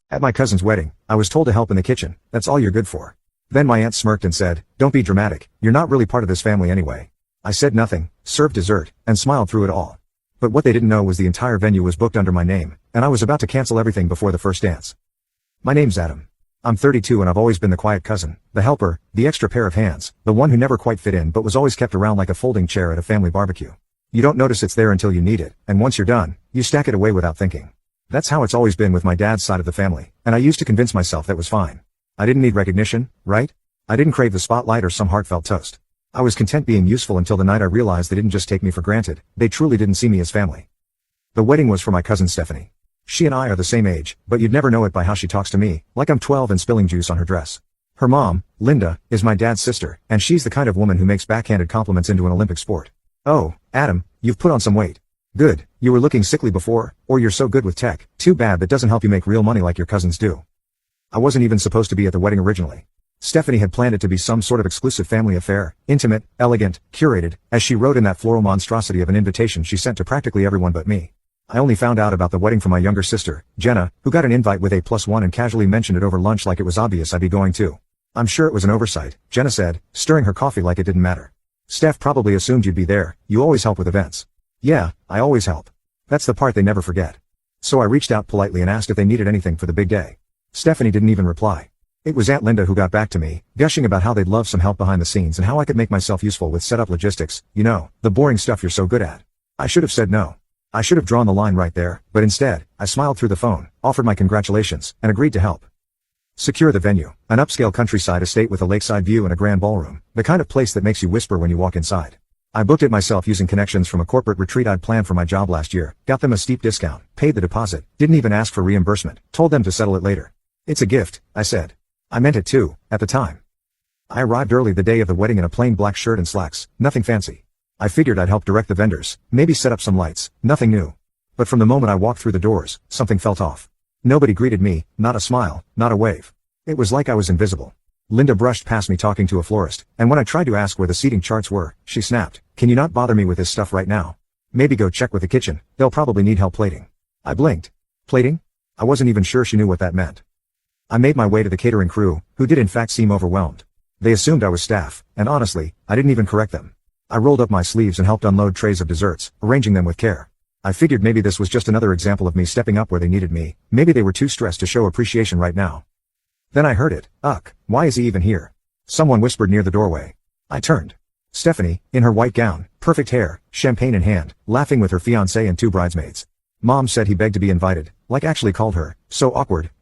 At my cousin's wedding, I was told to help in the kitchen. That's all you're good for. Then my aunt smirked and said, "Don't be dramatic, you're not really part of this family anyway." I said nothing, served dessert, and smiled through it all. But what they didn't know was the entire venue was booked under my name, and I was about to cancel everything before the first dance. My name's Adam. I'm 32 and I've always been the quiet cousin, the helper, the extra pair of hands, the one who never quite fit in but was always kept around like a folding chair at a family barbecue. You don't notice it's there until you need it, and once you're done, you stack it away without thinking. That's how it's always been with my dad's side of the family, and I used to convince myself that was fine. I didn't need recognition, right? I didn't crave the spotlight or some heartfelt toast. I was content being useful until the night I realized they didn't just take me for granted, they truly didn't see me as family. The wedding was for my cousin Stephanie. She and I are the same age, but you'd never know it by how she talks to me, like I'm 12 and spilling juice on her dress. Her mom, Linda, is my dad's sister, and she's the kind of woman who makes backhanded compliments into an Olympic sport. "Oh, Adam, you've put on some weight. Good, you were looking sickly before, or you're so good with tech. Too bad that doesn't help you make real money like your cousins do." I wasn't even supposed to be at the wedding originally. Stephanie had planned it to be some sort of exclusive family affair, intimate, elegant, curated, as she wrote in that floral monstrosity of an invitation she sent to practically everyone but me. I only found out about the wedding from my younger sister, Jenna, who got an invite with A+1 and casually mentioned it over lunch like it was obvious I'd be going too. "I'm sure it was an oversight," Jenna said, stirring her coffee like it didn't matter. "Steph probably assumed you'd be there, you always help with events." "Yeah, I always help. That's the part they never forget." So I reached out politely and asked if they needed anything for the big day. Stephanie didn't even reply. It was Aunt Linda who got back to me, gushing about how they'd love some help behind the scenes and how I could make myself useful with setup logistics, you know, the boring stuff you're so good at. I should have said no. I should have drawn the line right there, but instead, I smiled through the phone, offered my congratulations, and agreed to help. Secure the venue, an upscale countryside estate with a lakeside view and a grand ballroom, the kind of place that makes you whisper when you walk inside. I booked it myself using connections from a corporate retreat I'd planned for my job last year, got them a steep discount, paid the deposit, didn't even ask for reimbursement, told them to settle it later. "It's a gift," I said. I meant it too, at the time. I arrived early the day of the wedding in a plain black shirt and slacks, nothing fancy. I figured I'd help direct the vendors, maybe set up some lights, nothing new. But from the moment I walked through the doors, something felt off. Nobody greeted me, not a smile, not a wave. It was like I was invisible. Linda brushed past me talking to a florist, and when I tried to ask where the seating charts were, she snapped, "Can you not bother me with this stuff right now? Maybe go check with the kitchen, they'll probably need help plating." I blinked. Plating? I wasn't even sure she knew what that meant. I made my way to the catering crew, who did in fact seem overwhelmed. They assumed I was staff, and honestly, I didn't even correct them. I rolled up my sleeves and helped unload trays of desserts, arranging them with care. I figured maybe this was just another example of me stepping up where they needed me, maybe they were too stressed to show appreciation right now. Then I heard it. "Ugh, why is he even here?" Someone whispered near the doorway. I turned. Stephanie, in her white gown, perfect hair, champagne in hand, laughing with her fiancé and two bridesmaids. Mom said he begged to be invited, like actually called her. So awkward,